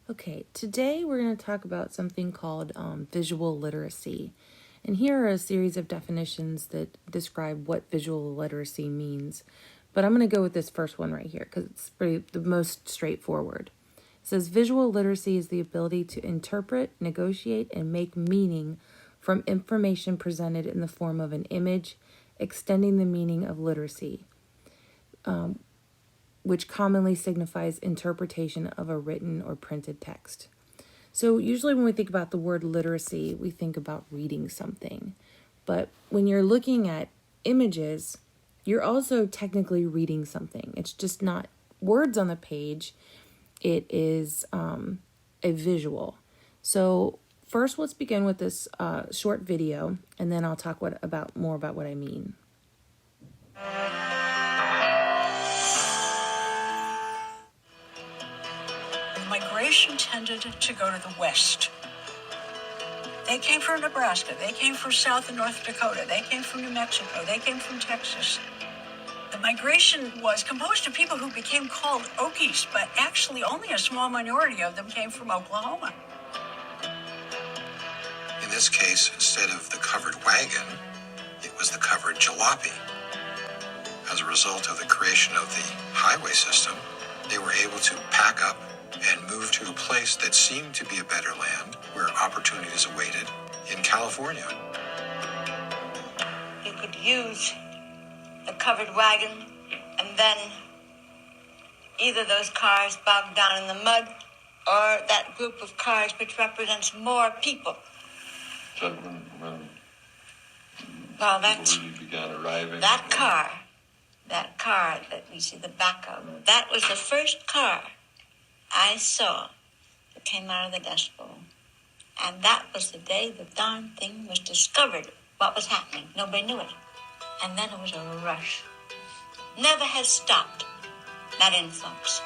Okay, today we're going to talk about something called visual literacy. And here are a series of definitions that describe what visual literacy means. But I'm going to go with this first one right here because it's the most straightforward. It says visual literacy is the ability to interpret, negotiate, and make meaning from information presented in the form of an image, extending the meaning of literacy, which commonly signifies interpretation of a written or printed text. So usually when we think about the word literacy, we think about reading something. But when you're looking at images, you're also technically reading something. It's just not words on the page. It is a visual. So first, let's begin with this short video, and then I'll talk more about what I mean. Migration tended to go to the west. They came from Nebraska. They came from South and North Dakota. They came from New Mexico. They came from Texas. The migration was composed of people who became called Okies, but actually only a small minority of them came from Oklahoma. In this case, instead of the covered wagon, it was the covered jalopy. As a result of the creation of the highway system, they were able to pack up and move to a place that seemed to be a better land where opportunities awaited in California. You could use the covered wagon and then either those cars bogged down in the mud or that group of cars which represents more people. So when Well, that's really began arriving. that car that we see the back of, that was the first car I saw that came out of the Dust Bowl. And that was the day the darn thing was discovered, what was happening. Nobody knew it. And then it was a rush. Never has stopped, that influx.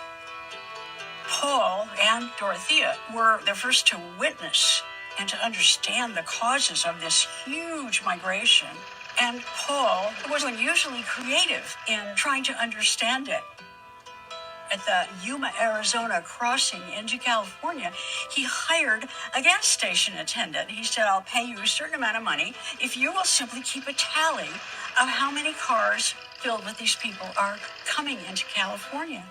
Paul and Dorothea were the first to witness and to understand the causes of this huge migration. And Paul was unusually creative in trying to understand it. At the Yuma, Arizona crossing into California, he hired a gas station attendant. He said, I'll pay you a certain amount of money if you will simply keep a tally of how many cars filled with these people are coming into California.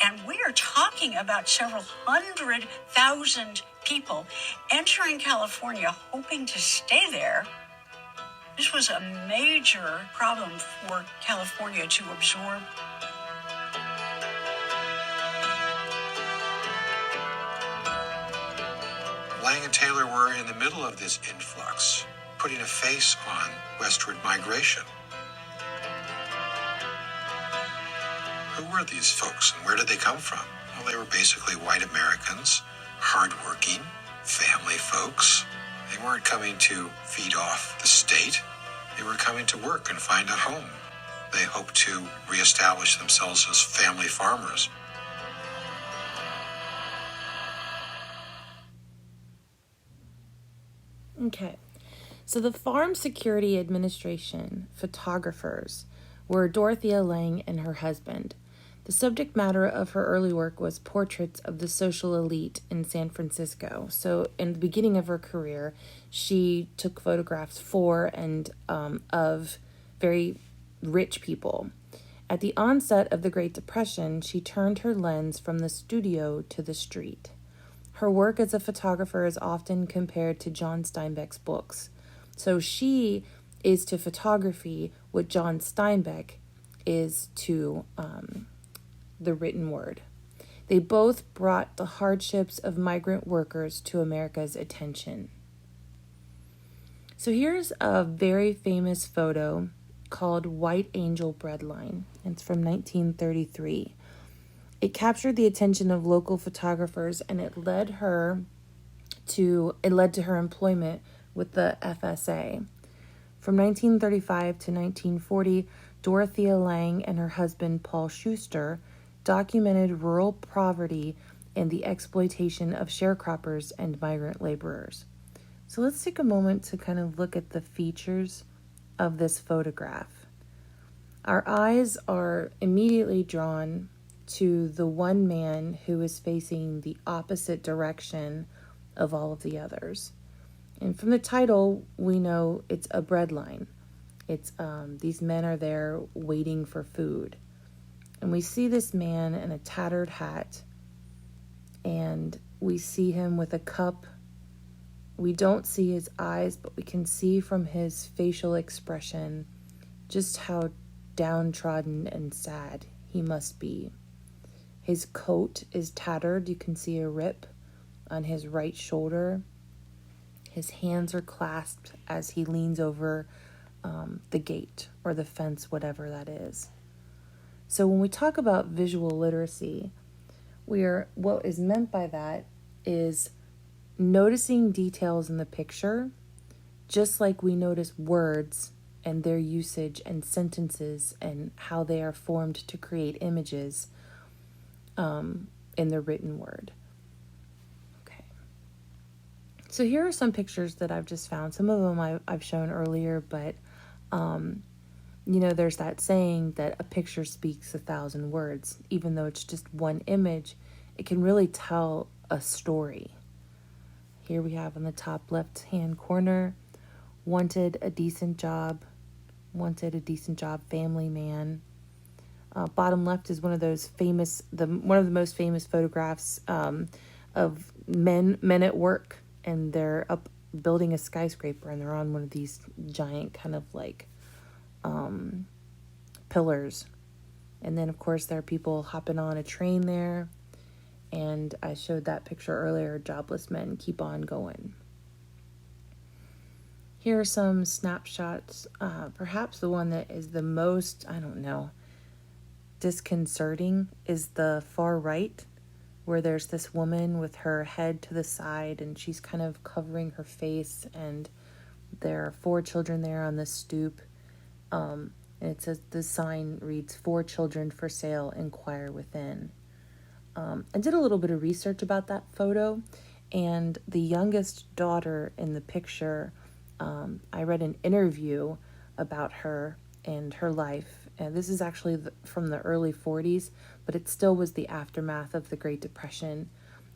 And we are talking about several 100,000 people entering California hoping to stay there. This was a major problem for California to absorb. Lang and Taylor were in the middle of this influx, putting a face on westward migration. Who were these folks and where did they come from? Well, they were basically white Americans, hardworking, family folks. They weren't coming to feed off the state. They were coming to work and find a home. They hoped to reestablish themselves as family farmers. Okay, so the Farm Security Administration photographers were Dorothea Lange and her husband. The subject matter of her early work was portraits of the social elite in San Francisco. So in the beginning of her career, she took photographs for and of very rich people. At the onset of the Great Depression, she turned her lens from the studio to the street. Her work as a photographer is often compared to John Steinbeck's books. So she is to photography what John Steinbeck is to the written word. They both brought the hardships of migrant workers to America's attention. So here's a very famous photo called White Angel Breadline. It's from 1933. It captured the attention of local photographers, and it led to her employment with the FSA. From 1935 to 1940, Dorothea Lange and her husband Paul Schuster documented rural poverty and the exploitation of sharecroppers and migrant laborers. So let's take a moment to kind of look at the features of this photograph. Our eyes are immediately drawn to the one man who is facing the opposite direction of all of the others. And from the title, we know it's a bread line. It's these men are there waiting for food. And we see this man in a tattered hat, and we see him with a cup. We don't see his eyes, but we can see from his facial expression just how downtrodden and sad he must be. His coat is tattered. You can see a rip on his right shoulder. His hands are clasped as he leans over the gate or the fence, whatever that is. So when we talk about visual literacy, what is meant by that is noticing details in the picture, just like we notice words and their usage and sentences and how they are formed to create images in the written word. Okay. So here are some pictures that I've just found. Some of them I've shown earlier, but there's that saying that a picture speaks 1,000 words. Even though it's just one image, it can really tell a story. Here we have on the top left-hand corner, wanted a decent job, family man. Bottom left is one of those one of the most famous photographs of men at work, and they're up building a skyscraper, and they're on one of these giant kind of like pillars. And then of course there are people hopping on a train there, and I showed that picture earlier, jobless men keep on going. Here are some snapshots. Perhaps the one that is the most, disconcerting is the far right, where there's this woman with her head to the side and she's kind of covering her face, and there are 4 children there on the stoop. And it says, the sign reads, 4 children for sale, inquire within. I did a little bit of research about that photo, and the youngest daughter in the picture, I read an interview about her and her life, and this is actually from the early 40s, but it still was the aftermath of the Great Depression,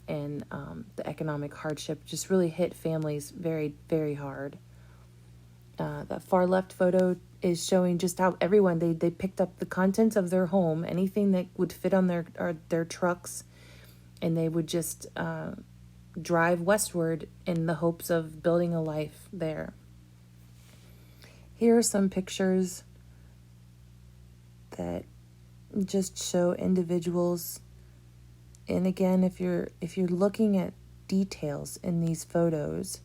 and the economic hardship just really hit families very, very hard. That far left photo is showing just how everyone, they picked up the contents of their home, anything that would fit on their trucks, and they would just drive westward in the hopes of building a life there. Here are some pictures that just show individuals. And again, if you're looking at details in these photos,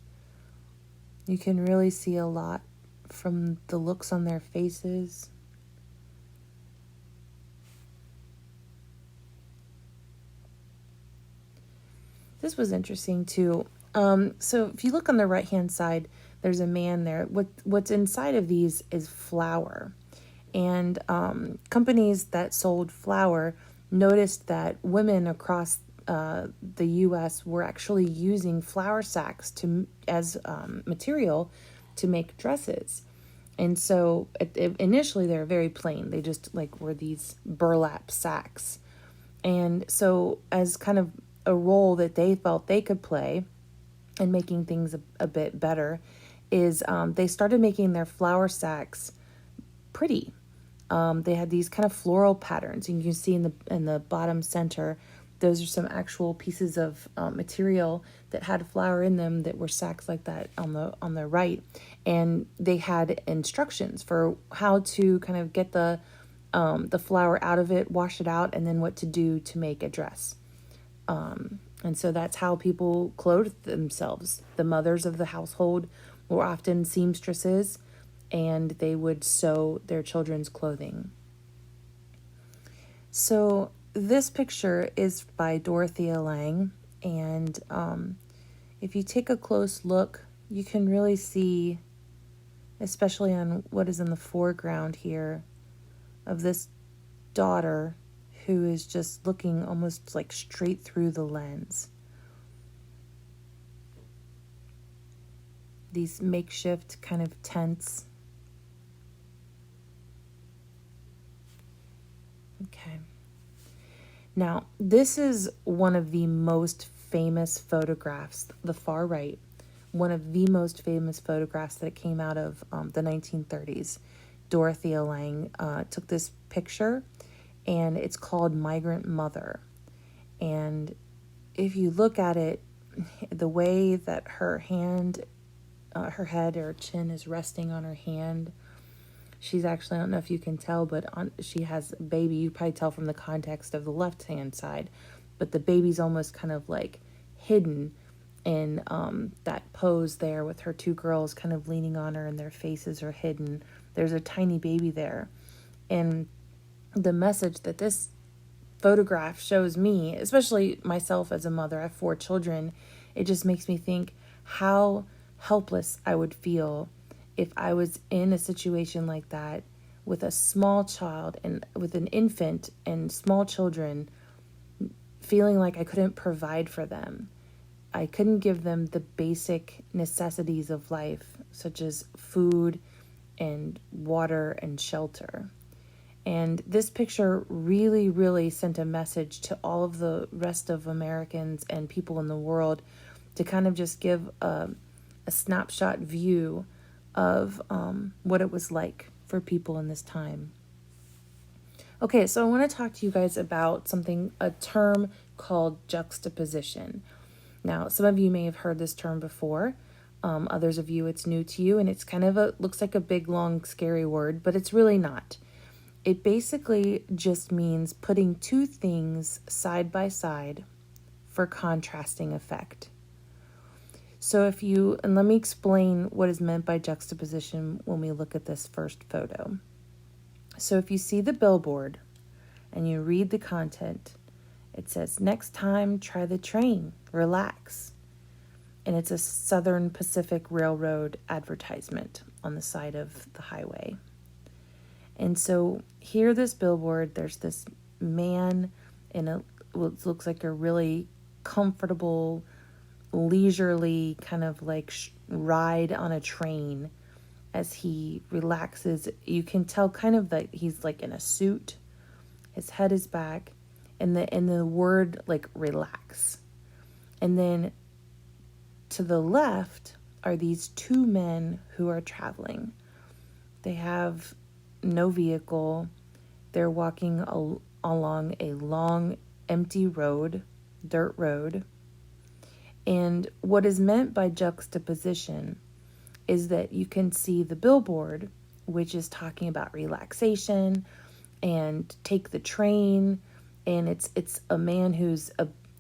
you can really see a lot from the looks on their faces. This was interesting too. So if you look on the right-hand side, there's a man there. What's inside of these is flour. And companies that sold flour noticed that women across the U.S. were actually using flour sacks as material to make dresses. And so initially they were very plain. They just were these burlap sacks. And so as kind of a role that they felt they could play in making things a bit better is they started making their flour sacks pretty. They had these kind of floral patterns, and you can see in the bottom center, those are some actual pieces of material that had flour in them that were sacks like that on the right, and they had instructions for how to kind of get the flour out of it, wash it out, and then what to do to make a dress. And so that's how people clothed themselves. The mothers of the household were often seamstresses, and they would sew their children's clothing. So this picture is by Dorothea Lange, and if you take a close look, you can really see, especially on what is in the foreground here, of this daughter who is just looking almost like straight through the lens. These makeshift kind of tents. Okay. Now, this is one of the most famous photographs, the far right, one of the most famous photographs that came out of the 1930s. Dorothea Lange took this picture, and it's called Migrant Mother. And if you look at it, the way that her hand, her head or chin is resting on her hand, she's actually, I don't know if you can tell, but she has a baby. You probably tell from the context of the left-hand side, but the baby's almost kind of like hidden in that pose there with her two girls kind of leaning on her and their faces are hidden. There's a tiny baby there. And the message that this photograph shows me, especially myself as a mother, I have 4 children, it just makes me think how helpless I would feel if I was in a situation like that with a small child and with an infant and small children, feeling like I couldn't provide for them. I couldn't give them the basic necessities of life, such as food and water and shelter. And this picture really, really sent a message to all of the rest of Americans and people in the world to kind of just give a snapshot view of what it was like for people in this time. Okay, so I want to talk to you guys about a term called juxtaposition. Now, some of you may have heard this term before. Others of you, it's new to you, and it's kind of looks like a big, long, scary word, but it's really not. It basically just means putting 2 things side by side for contrasting effect. So and let me explain what is meant by juxtaposition when we look at this first photo. So if you see the billboard and you read the content, it says, "Next time, try the train, relax." And it's a Southern Pacific Railroad advertisement on the side of the highway. And so here, this billboard, there's this man in what looks like a really comfortable, leisurely kind of like ride on a train as he relaxes. You can tell kind of that he's like in a suit. His head is back, and the word like relax. And then to the left are these 2 men who are traveling. They have no vehicle. They're walking along a long, empty road, dirt road. And what is meant by juxtaposition is that you can see the billboard, which is talking about relaxation and take the train. And it's a man who's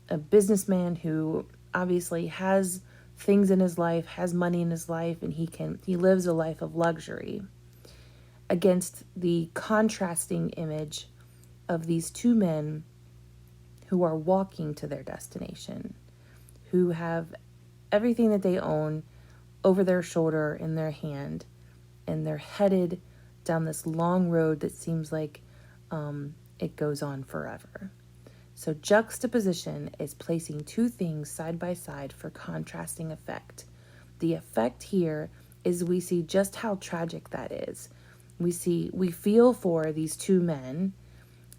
a businessman who obviously has things in his life, has money in his life, and he lives a life of luxury, against the contrasting image of these 2 men who are walking to their destination, who have everything that they own over their shoulder in their hand, and they're headed down this long road that seems like it goes on forever. So juxtaposition is placing 2 things side by side for contrasting effect. The effect here is we see just how tragic that is. We feel for these 2 men,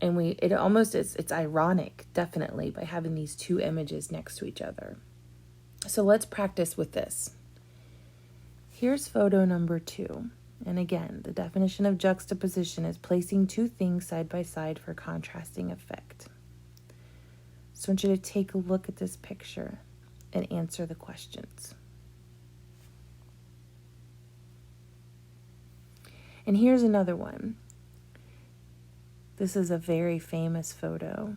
and it's ironic, definitely, by having these 2 images next to each other. So let's practice with this. Here's photo number 2. And again, the definition of juxtaposition is placing 2 things side by side for contrasting effect. So I want you to take a look at this picture and answer the questions. And here's another one. This is a very famous photo.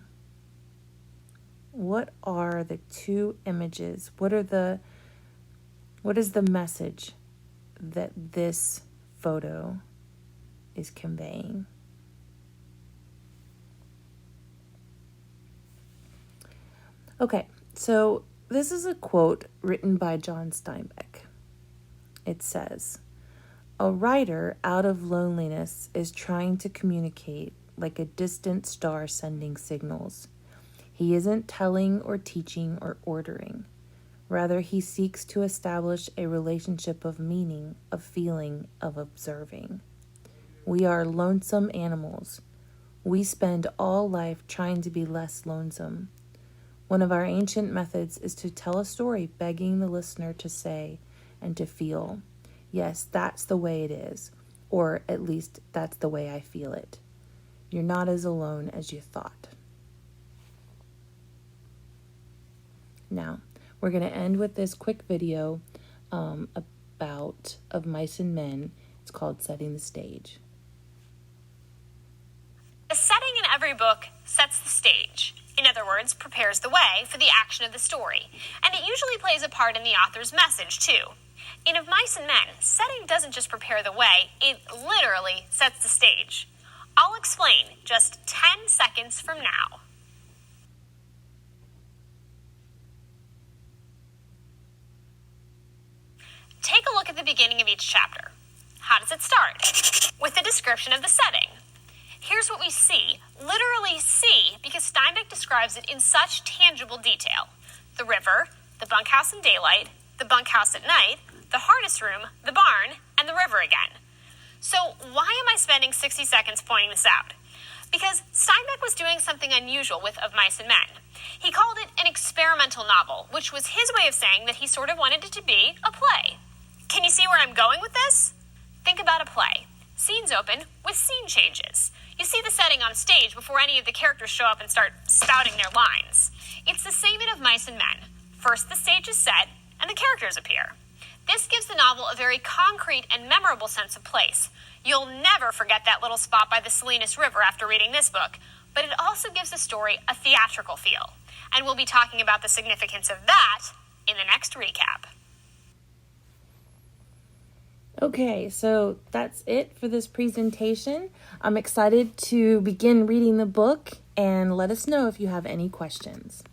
What are the 2 images? What is the message that this photo is conveying? Okay, so this is a quote written by John Steinbeck. It says, "A writer out of loneliness is trying to communicate like a distant star sending signals. He isn't telling or teaching or ordering. Rather, he seeks to establish a relationship of meaning, of feeling, of observing. We are lonesome animals, We spend all life trying to be less lonesome. One of our ancient methods is to tell a story begging the listener to say and to feel, yes, that's the way it is, or at least that's the way I feel it. You're not as alone as you thought. Now, we're going to end with this quick video of Mice and Men. It's called Setting the Stage. The setting in every book sets the stage. In other words, prepares the way for the action of the story. And it usually plays a part in the author's message, too. In Of Mice and Men, setting doesn't just prepare the way, it literally sets the stage. I'll explain just 10 seconds from now. Take a look at the beginning of each chapter. How does it start? With a description of the setting. Here's what we see, literally see, because Steinbeck describes it in such tangible detail. The river, the bunkhouse in daylight, the bunkhouse at night, the harness room, the barn, and the river again. So why am I spending 60 seconds pointing this out? Because Steinbeck was doing something unusual with Of Mice and Men. He called it an experimental novel, which was his way of saying that he sort of wanted it to be a play. Can you see where I'm going with this? Think about a play. Scenes open with scene changes. You see the setting on stage before any of the characters show up and start spouting their lines. It's the same in Of Mice and Men. First the stage is set, and the characters appear. This gives the novel a very concrete and memorable sense of place. You'll never forget that little spot by the Salinas River after reading this book, but it also gives the story a theatrical feel. And we'll be talking about the significance of that in the next recap. Okay, so that's it for this presentation. I'm excited to begin reading the book, and let us know if you have any questions.